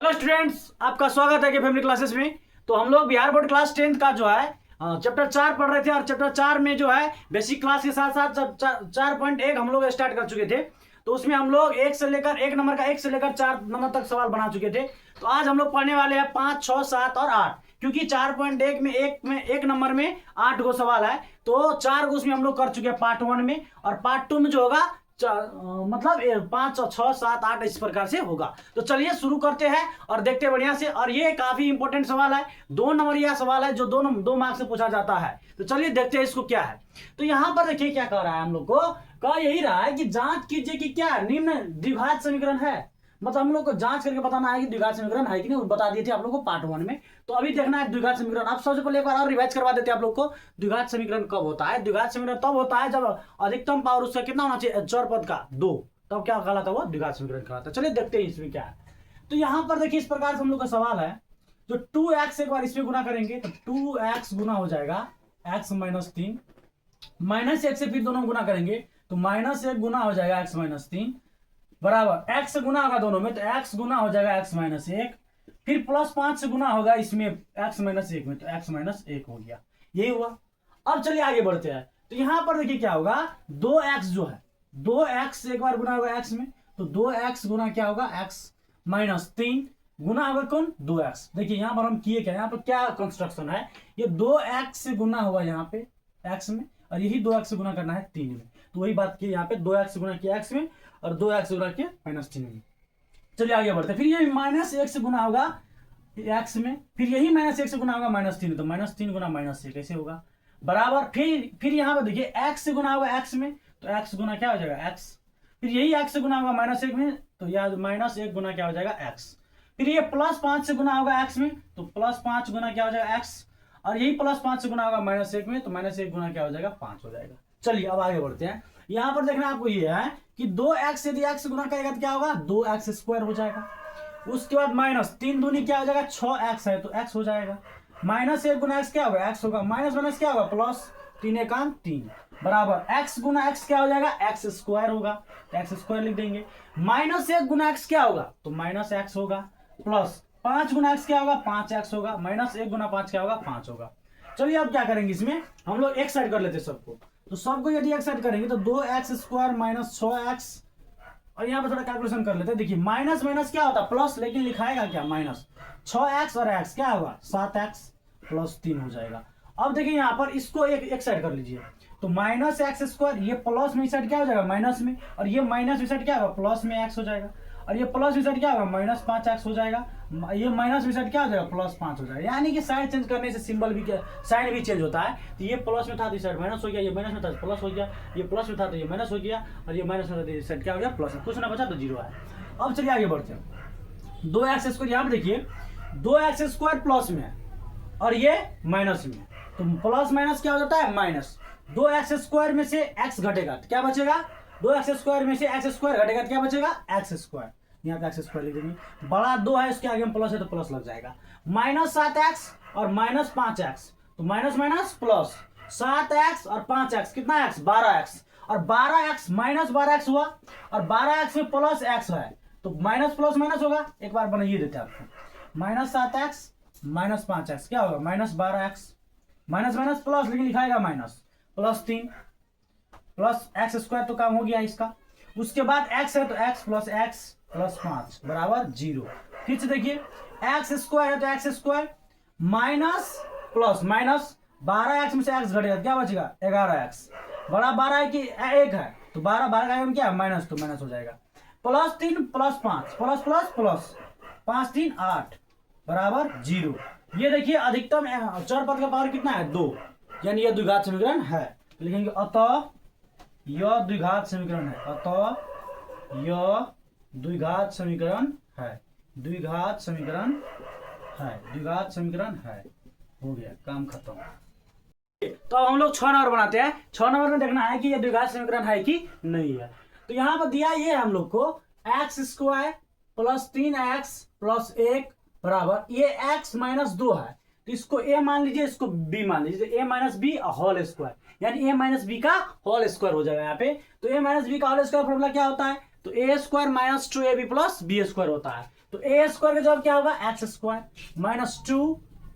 Hello students, आपका स्वागत है कि फैमिली क्लासेस में। तो हम लोग बिहार बोर्ड क्लास 10th का जो है चैप्टर 4 पढ़ रहे थे और चैप्टर 4 में जो है बेसिक क्लास के साथ साथ 4.1 हम लोग स्टार्ट कर चुके थे। तो उसमें हम लोग एक नंबर का 1 से लेकर 4 नंबर तक सवाल बना चुके थे। तो आज हम लोग पढ़ने वाले हैं 5, 6, 7 और 8, क्योंकि 4.1 में एक नंबर में 8 गो सवाल है। तो 4 गो उसमें हम लोग कर चुके हैं पार्ट 1 में, और पार्ट 2 में जो होगा मतलब 5, 6, 7, 8 इस प्रकार से होगा। तो चलिए शुरू करते हैं और देखते हैं बढ़िया से। और ये काफी इंपॉर्टेंट सवाल है, 2 नंबर यह सवाल है जो 2 मार्क्स से पूछा जाता है। तो चलिए देखते हैं इसको क्या है। तो यहाँ पर देखिए क्या कह रहा है हम लोग को, कह यही रहा है कि जांच कीजिए कि क्या निम्न द्विघात समीकरण है। मतलब हम लोग को जांच करके बताना है कि द्विघात समीकरण है कि नहीं, बता दिए थे आप लोग को पार्ट 1 में। तो अभी देखना है द्विघात समीकरण। आप सबसे पहले एक बार और रिवाइज करवा देते हैं आप लोग को। द्विघात समीकरण कब होता है? द्विघात समीकरण तब होता है जब अधिकतम पावर उसका कितना होना चाहिए, चर पद का 2, तब क्या कहलाता है वो द्विघात समीकरण कहलाता है। चलिए देखते हैं इसमें क्या है। तो यहाँ पर देखिए इस प्रकार से हम लोग का सवाल है, जो 2x एक बार इसमें गुना करेंगे तो 2x गुना हो जाएगा x माइनस 3, माइनस 1 से फिर दोनों गुना करेंगे तो -1 गुना हो जाएगा x माइनस 3, बराबर x से गुना होगा दोनों में तो x गुना हो जाएगा x माइनस 1, फिर प्लस 5 से गुना होगा इसमें x माइनस 1 में तो x माइनस 1 हो गया। यही हुआ। अब चलिए आगे बढ़ते हैं। तो यहां पर देखिए क्या होगा, 2x जो है 2x एक बार गुना होगा x में तो 2x गुना क्या होगा x माइनस 3 गुना होगा कौन, 2x। देखिए यहां पर हम किए क्या, यहां पर क्या कंस्ट्रक्शन है, ये 2x से गुना हुआ यहाँ पे x में, और यही 2x से गुना करना है 3 में। तो वही बात की, यहाँ पे 2x से गुना किया x में और 2x गुना किया माइनस 3 में। चलिए आगे बढ़ते हैं। फिर ये -1 से गुना होगा x में, फिर यही -1 से गुना होगा -3, तो -3 गुना -1 ऐसे होगा, बराबर। फिर यहाँ पर देखिए x से गुना होगा x में तो x गुना क्या हो जाएगा x, फिर यही x से गुना होगा -1 में तो यह -1 गुना क्या हो जाएगा x, फिर ये +5 से गुना होगा x में तो +5 गुना क्या हो जाएगा x, और यही +5 से गुना होगा -1 में तो -1 गुना क्या हो जाएगा 5 हो जाएगा। चलिए अब आगे बढ़ते हैं। यहां पर देखना आपको ये है कि 2x यदि x गुना करेगा तो क्या होगा, 2x² हो जाएगा। उसके बाद -3 दूनी क्या हो जाएगा, 6x है तो x हो जाएगा। -1 गुना x क्या होगा, x होगा, माइनस क्या होगा प्लस, 3 एकाम 3, बराबर x गुना x क्या हो जाएगा, x² होगा, x² लिख देंगे। -1 गुना x क्या होगा तो -x होगा, प्लस 5 गुना x क्या होगा 5x होगा, -1 गुना 5 क्या होगा 5 होगा। चलिए अब क्या करेंगे, इसमें हम लोग एक साइड कर लेते हैं सबको। तो सबको यदि एक साइड करेंगे तो 2x² माइनस 6x, और यहाँ पे थोड़ा कैलकुलेशन कर लेते हैं। देखिए माइनस माइनस क्या होता है प्लस, लेकिन लिखाएगा क्या माइनस, 6x और x क्या होगा 7x प्लस 3 हो जाएगा। अब देखिए यहाँ पर इसको एक साइड कर लीजिए तो -x², ये प्लस में साइड क्या हो जाएगा माइनस में, और ये माइनस में साइड क्या होगा प्लस में x हो जाएगा, और ये प्लस में साइड क्या होगा -5x हो जाएगा, ये माइनस में साइड क्या हो जाएगा +5 हो जाएगा। यानी कि साइड चेंज करने से सिंबल भी साइन भी चेंज होता है। तो ये प्लस में था तो ये साइड माइनस हो गया, ये माइनस में था तो प्लस हो गया, ये प्लस में था तो ये माइनस हो गया, और ये माइनस में था तो ये साइड क्या हो गया प्लस, कुछ ना बचा तो 0 है। अब चलिए आगे बढ़ते हैं। 2x², यहाँ पर देखिए 2x² प्लस में है और ये माइनस में, तो प्लस माइनस क्या हो जाता है माइनस। 2x² में से x घटेगा तो क्या बचेगा, 2x² में से x² घटेगा तो क्या बचेगा x², यहाँ पे x² लिख देंगे। बड़ा 2 है इसके आगे में प्लस है तो प्लस लग जाएगा। -7x और -5x, तो माइनस माइनस प्लस, 7x और 5x कितना x 12x, और 12x -12x हुआ, और 12x में प्लस x है तो माइनस प्लस माइनस होगा। एक बार बनाइए देते हैं आपको, -7x -5x क्या होगा -12x, माइनस माइनस प्लस, लेकिन लिखाएगा माइनस, प्लस 3 प्लस x² तो काम हो गया इसका। उसके बाद x है तो x प्लस x प्लस 5 बराबर 0। फिर से देखिए x² है तो x² minus plus minus, 12x में से x घटेगा क्या बचेगा 11x, बड़ा 12 है कि 1 है तो 12 का क्या है माइनस, तो माइनस हो जाएगा। Plus 3 plus 5 plus plus plus, 5 3 8 बराबर 0। ये देखिए अधिकतम चर पद का पावर कितना है 2, यानी यह द्विघात समीकरण है। लिखेंगे अतः यह द्विघात समीकरण है, अतः यह द्विघात समीकरण है, द्विघात समीकरण है, द्विघात समीकरण है। हो गया काम खत्म। तो अब हम लोग 6 नंबर बनाते हैं। 6 नंबर में देखना है कि यह द्विघात समीकरण है कि नहीं है। तो यहाँ पर दिया ये हम लोग को x² प्लस 3x प्लस 1 बराबर, ये x माइनस 2 है तो इसको a मान लीजिए, इसको b मान लीजिए, तो a minus b whole square, यानी a माइनस बी का होल स्क्वायर हो जाएगा यहाँ पे। तो a माइनस बी का होल स्क्वायर फॉर्मूला क्या होता है, तो a² minus 2ab plus b² होता है। तो तो ए स्क्वायर का जवाब क्या होगा एक्स स्क्वायर माइनस 2,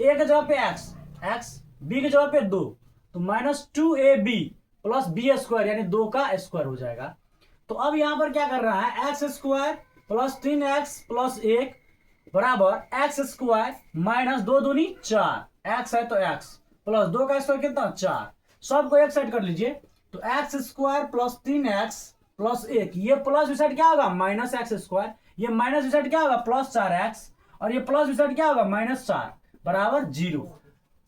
ए का जवाब पे एक्स, बी के जवाब पे 2, तो minus 2ab plus B square यानी 2 का स्क्वायर हो जाएगा। तो अब यहां पर क्या कर रहा है, x square plus 3x plus 1 बराबर एक्स स्क्वायर माइनस 2 दूनी 4, एक्स है तो एक्स प्लस 2 का स्क्वायर कितना 4, सबको एक साइड कर लीजिए। तो x square plus 3x plus 1, ये प्लस साइड क्या होगा माइनस एक्स स्क्वायर, ये माइनस साइड क्या होगा प्लस 4x, और ये प्लस साइड क्या होगा माइनस 4 बराबर 0।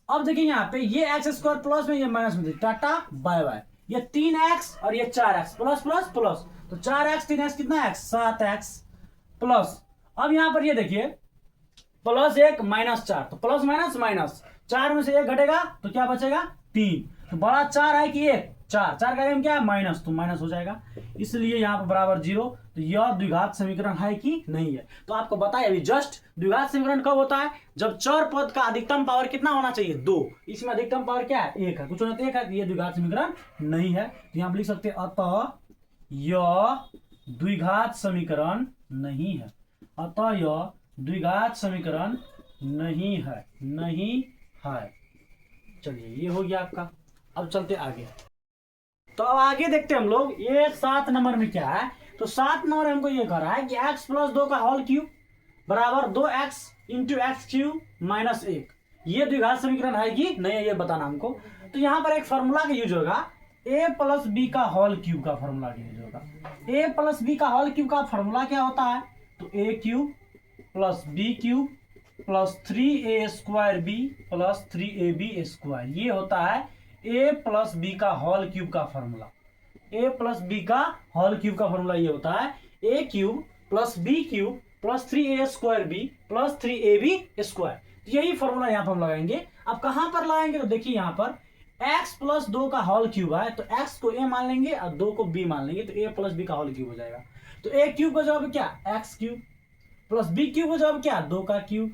अब देखिए यहाँ पे ये एक्स स्क्वायर प्लस में ये माइनस में, टाटा बाय बाय, ये 3x और ये 4x प्लस प्लस प्लस, तो 4x 3x कितना x 7x प्लस, अब यहां पर ये देखिए प्लस 1 माइनस 4, तो प्लस माइनस माइनस, 4 में से 1 घटेगा तो क्या बचेगा 3, तो बड़ा 4 है कि 1 4 4 का क्या है माइनस, तो माइनस हो जाएगा, इसलिए यहाँ पर बराबर 0। तो यह द्विघात समीकरण है कि नहीं है। तो आपको बताया अभी जस्ट द्विघात समीकरण कब होता है, जब चर पद का अधिकतम पावर कितना होना चाहिए 2, इसमें अधिकतम पावर क्या है 1 है, कुछ होना तो 1 है, ये द्विघात समीकरण नहीं है। तो यहाँ लिख सकते हैं अतः यह द्विघात समीकरण नहीं है, अतः यह द्विघात समीकरण नहीं है, नहीं है। चलिए ये हो गया आपका, अब चलते आगे। तो अब आगे देखते हैं हम लोग, ये 7 नंबर में क्या है, तो 7 नंबर हमको ये कह रहा है कि x प्लस 2 का होल क्यूब बराबर 2x into x cube minus 1, ये द्विघात समीकरण है कि नहीं है ये बताना हमको। तो यहाँ पर एक फॉर्मूला का यूज होगा, a प्लस बी का होल क्यूब का फॉर्मूला यूज होगा। a प्लस बी का होल क्यूब का फॉर्मूला क्या होता है, तो a cube plus b cube plus 3a square b plus 3ab square, ये होता है a प्लस बी का होल क्यूब का फॉर्मूला। a प्लस बी का होल क्यूब का फॉर्मूला ये होता है a cube plus b cube plus 3a square b plus 3ab square, यही फॉर्मूला यहाँ पर हम लगाएंगे। अब कहां पर लगाएंगे, तो देखिए यहाँ पर x प्लस 2 का होल क्यूब है, तो x को a मान लेंगे और 2 को b मान लेंगे, तो a प्लस बी का होल क्यूब हो जाएगा। तो a क्यूब का जवाब क्या x cube plus b cube का जवाब क्या 2 का cube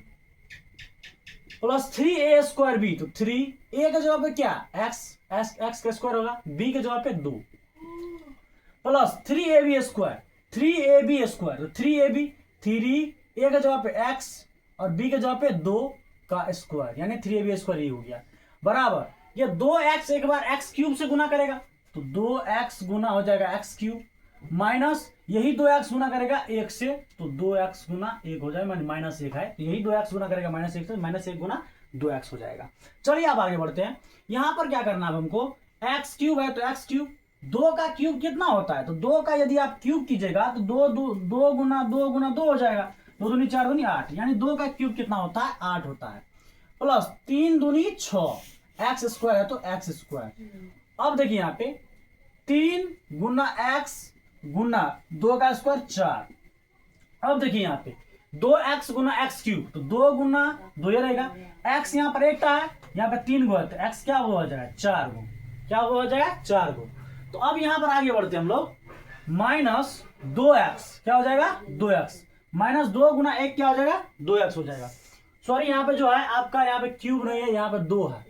plus 3a square B, तो 3a का जवाब क्या x का स्क्वायर होगा, b के जवाब पे 2 plus 3ab square 3ab square, तो 3ab 3a का जवाब पे x और b के जवाब पे 2 का स्क्वायर यानी 3ab स्क्वायर, ये हो गया बराबर, ये 2x एक बार x क्यूब से गुना करेगा तो 2x गुना हो जाएगा x क्यूब माइनस यही 2x गुना करेगा 1 से, तो 2x गुना 1 हो जाएगा माइनस 1 है, तो यही 2x गुना करेगा माइनस 1 से, माइनस 1 गुना 2x हो जाएगा। चलिए अब आगे बढ़ते हैं, यहां पर क्या करना है हमको, x क्यूब है तो x क्यूब, 2 का क्यूब कितना होता है, तो 2 का यदि आप क्यूब कीजिएगा तो 2 गुना 2 हो जाएगा, 2 दूनी 4 दूनी 8, यानी 2 का क्यूब कितना होता है 8 होता है, प्लस 3 दूनी 6, एक्स स्क्वायर है तो एक्स स्क्वायर। अब देखिए यहाँ पे 3 गुना एक्स गुना 2 का स्क्वायर 4। अब देखिए यहाँ पे 2x गुना एक्स क्यूब, तो 2 गुना 2 ये रहेगा, x यहाँ पर एक है, यहाँ पे 3 गो है, तो x क्या हो जाएगा 4 गो, क्या हो जाएगा 4 गो। तो अब यहाँ पर आगे बढ़ते हैं हम लोग, माइनस 2x क्या हो जाएगा 2x माइनस 2 गुना 1 क्या हो जाएगा 2x हो जाएगा। सॉरी यहाँ पे जो है आपका यहाँ पे क्यूब नहीं है, यहाँ पे 2 है,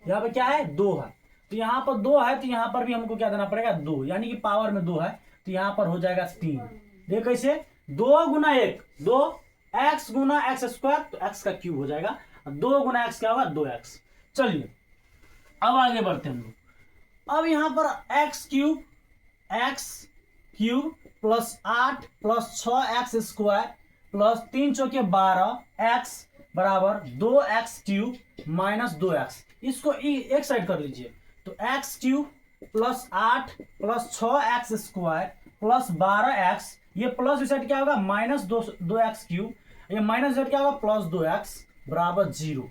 यहाँ पे क्या है 2 है, तो यहाँ पर 2 है तो यहाँ पर भी हमको क्या देना पड़ेगा 2, यानी कि पावर में 2 है तो यहाँ पर हो जाएगा 3। देखो कैसे 2 गुना 1 2 x गुना एक्स स्क्वायर, तो x का क्यूब हो जाएगा, 2 गुना x क्या होगा 2x। चलिए अब आगे बढ़ते हैं हम लोग, अब यहाँ पर x cube plus 8 plus 6x square plus 3 चौके 12 x बराबर 2x क्यूब माइनस 2x, इसको एक साइड कर लीजिए, तो x cube plus 8 plus 6x square plus 12x, ये प्लस इस साइड क्या होगा माइनस 2x क्यूब, ये माइनस साइड क्या होगा प्लस 2x बराबर 0।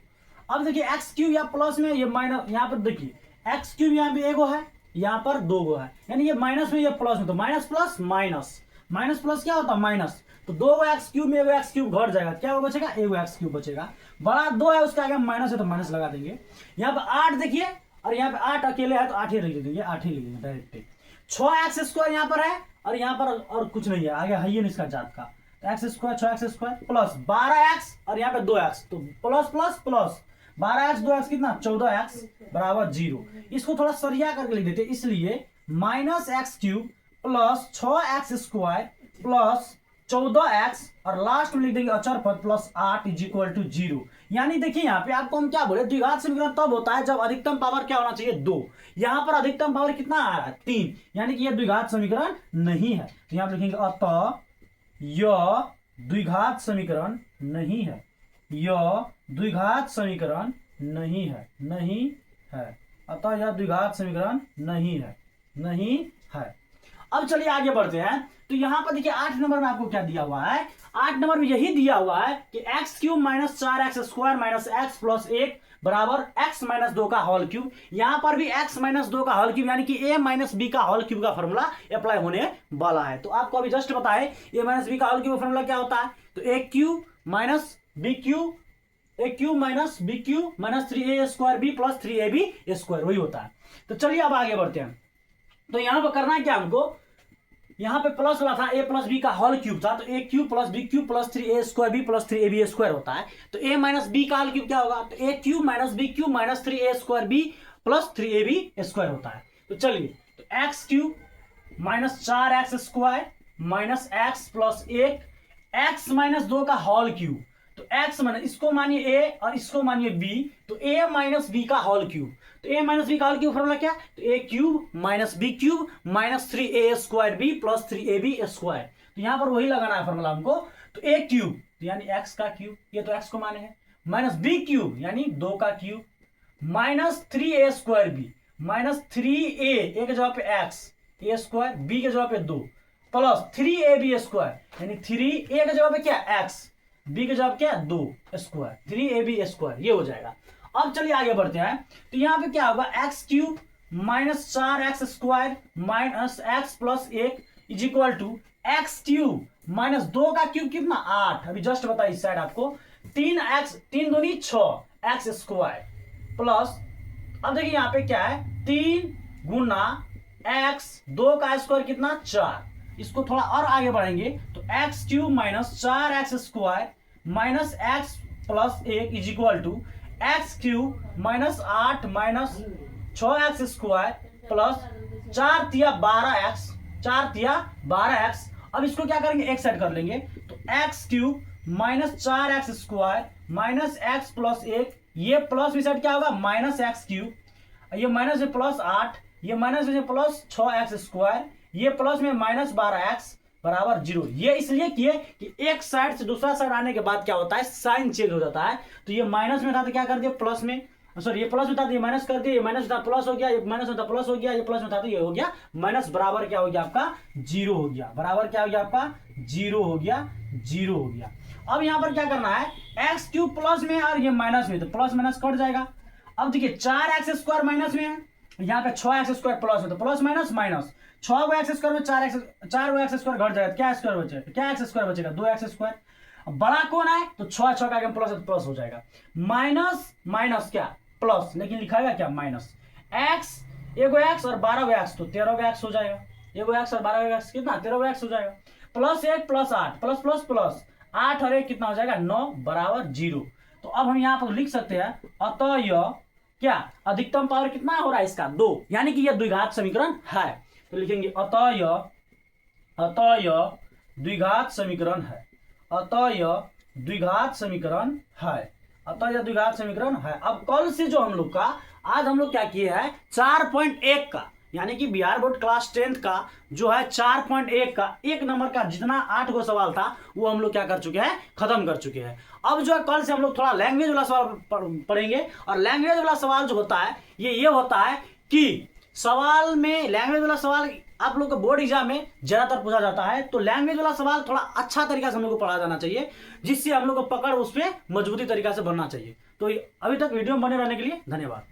अब देखिए x क्यूब या प्लस में ये माइनस, यहाँ पर देखिए x क्यूब यहाँ पे 1 गो है, यहाँ पर 2 गो है, यानी ये माइनस में ये प्लस में, तो minus plus minus, minus plus क्या होता है माइनस, तो 2 एक्स क्यूब में 1 एक्स क्यूब घट जाएगा, क्या बचेगा 1 एक्स क्यूब बचेगा, बड़ा 2 है उसके आगे माइनस है तो माइनस लगा देंगे। यहाँ पे 8 देखिए, और यहाँ पे 8 अकेले है तो 8 ही लिख देंगे, 8 ही लिख देंगे डायरेक्ट। 6x स्क्वायर यहाँ पर है और यहाँ पर और कुछ नहीं है, आगे है ही नहीं इसका जात का, तो x square 6x square plus 12x और यहाँ पे 2x, तो plus plus plus 12x 2x कितना 14x बराबर 0। इसको थोड़ा सरिया करके लिख देते, इसलिए minus x cube plus 6x square plus 14x और लास्ट में लिख देंगे अचर पद प्लस 8 इज इक्वल टू 0। यानी देखिए यहाँ पे आपको हम क्या बोले, द्विघात समीकरण तब होता है जब अधिकतम पावर क्या होना चाहिए 2। यहाँ पर अधिकतम पावर कितना आ रहा है 3, यानी कि यह द्विघात समीकरण नहीं है। तो यहाँ पे लिखेंगे अतः यह द्विघात समीकरण नहीं है, यह द्विघात समीकरण नहीं है, नहीं है। अतः यह द्विघात समीकरण नहीं है, नहीं है। अब चलिए आगे बढ़ते हैं। तो यहाँ पर देखिए 8 नंबर में आपको क्या दिया हुआ है, 8 नंबर में यही दिया हुआ है कि x cube minus 4x square minus x plus 1 बराबर x माइनस 2 का होल क्यूब। यहाँ पर भी x माइनस 2 का होल क्यूब यानी कि a माइनस बी का होल क्यूब का फॉर्मूला अप्लाई होने वाला है। तो आपको अभी जस्ट बताए a माइनस बी का होल क्यूब का फॉर्मूला क्या होता है, तो a cube minus b cube, a cube minus b cube minus 3a square b plus 3ab square, वही होता है। तो चलिए अब आगे बढ़ते हैं। तो यहाँ पर करना है क्या हमको, यहाँ पे प्लस वाला था a प्लस बी का होल क्यूब था, तो a cube plus b cube plus 3a square b plus 3ab square होता है। तो a माइनस बी का होल क्यूब क्या होगा, तो a cube minus b cube minus 3a square b plus 3ab square होता है। तो चलिए, तो x cube minus 4x square minus x plus 1 x minus 2 का होल क्यूब, तो x माइनस इसको मानिए a और इसको मानिए b, तो a माइनस बी का होल क्यूब। तो a माइनस बी का होल क्यूब फॉर्मूला क्या, तो a cube minus b cube minus 3a square b plus 3ab square. तो यहाँ पर वही लगाना है फॉर्मूला हमको। तो a क्यूब तो यानी x का क्यूब, ये तो x को माने हैं, माइनस बी क्यूब यानी 2 का cube minus 3a square b minus 3a के जगह पे x a स्क्वायर, b के जगह पे 2 प्लस 3ab स्क्वायर यानी 3a के जगह पे क्या x, b के जवाब क्या 2 स्क्वायर 3ab स्क्वायर, ये हो जाएगा। अब चलिए आगे बढ़ते हैं। तो यहाँ पे क्या होगा, x cube minus 4x square minus x plus 1 is equal to x cube minus 2 का क्यूब कितना 8, अभी जस्ट बताइए इस साइड आपको 3x 3 दूनी 6 एक्स स्क्वायर प्लस, अब देखिए यहाँ पे क्या है 3 गुना x 2 का स्क्वायर कितना 4, इसको थोड़ा और आगे बढ़ेंगे तो x cube minus 4x square minus x plus 1 is equal to x cube minus 8 minus 6x square plus 4 तिया 12x 4 तिया 12x। अब इसको क्या करेंगे एक साइड कर लेंगे, तो x cube minus 4x square minus x plus 1, ये प्लस भी साइड क्या होगा माइनस एक्स क्यूब, ये माइनस में प्लस 8, ये माइनस में प्लस 6x स्क्वायर, ये प्लस में माइनस 12x बराबर 0। ये इसलिए किए कि एक साइड से दूसरा साइड आने के बाद क्या होता है साइन चेंज हो जाता है। तो ये माइनस में था तो क्या कर दिया प्लस में, सॉरी ये प्लस में था तो ये माइनस कर दिया, ये माइनस था प्लस हो गया, ये माइनस में था प्लस हो गया, ये प्लस में था तो ये हो गया माइनस, बराबर क्या हो गया आपका 0 हो गया, बराबर क्या हो गया आपका 0 हो गया, 0 हो गया। अब यहाँ पर क्या करना है, एक्स क्यूब प्लस में और ये माइनस में, तो प्लस माइनस कट जाएगा। अब देखिए 4x स्क्वायर माइनस में है, यहाँ पे 6x स्क्वायर प्लस है तो प्लस माइनस माइनस, 6 को एक्स स्क्वायर में 4 एक्स स्क्वायर घट जाएगा, क्या स्क्वायर बचेगा, क्या एक्स स्क्वायर बचेगा 2x स्क्वायर। अब बड़ा कौन है तो 6 6 का प्लस है तो प्लस हो जाएगा, माइनस माइनस क्या प्लस, लेकिन लिखाएगा क्या माइनस एक्स, एगो एक्स और 12 एक्स तो 13 एक्स हो जाएगा, एगो एक्स और 12 एक्स कितना 13 एक्स हो जाएगा, plus 1 plus 8 plus plus plus 8 और 1 कितना हो जाएगा 9 बराबर 0। तो अब हम यहाँ पर लिख सकते हैं अतः यह क्या अधिकतम पावर कितना हो रहा है इसका 2, यानी कि यह द्विघात समीकरण है। तो लिखेंगे अतः यह द्विघात समीकरण है, अतः यह द्विघात समीकरण है, अतः यह द्विघात समीकरण है। अब कल से जो हम लोग का आज हम लोग क्या किए हैं 4.1 का, यानी कि बिहार बोर्ड क्लास 10th का जो है 4.1 का 1 नंबर का जितना 8 गो सवाल था वो हम लोग क्या कर चुके हैं खत्म कर चुके हैं। अब जो है कल से हम लोग थोड़ा लैंग्वेज वाला सवाल पढ़ेंगे, और लैंग्वेज वाला सवाल जो होता है ये होता है कि सवाल में लैंग्वेज वाला सवाल आप लोग को बोर्ड एग्जाम में ज्यादातर पूछा जाता है, तो लैंग्वेज वाला सवाल थोड़ा अच्छा तरीका से हम लोग को पढ़ा जाना चाहिए, जिससे हम लोग को पकड़ उस पर मजबूती तरीका से बनना चाहिए। तो अभी तक वीडियो में बने रहने के लिए धन्यवाद।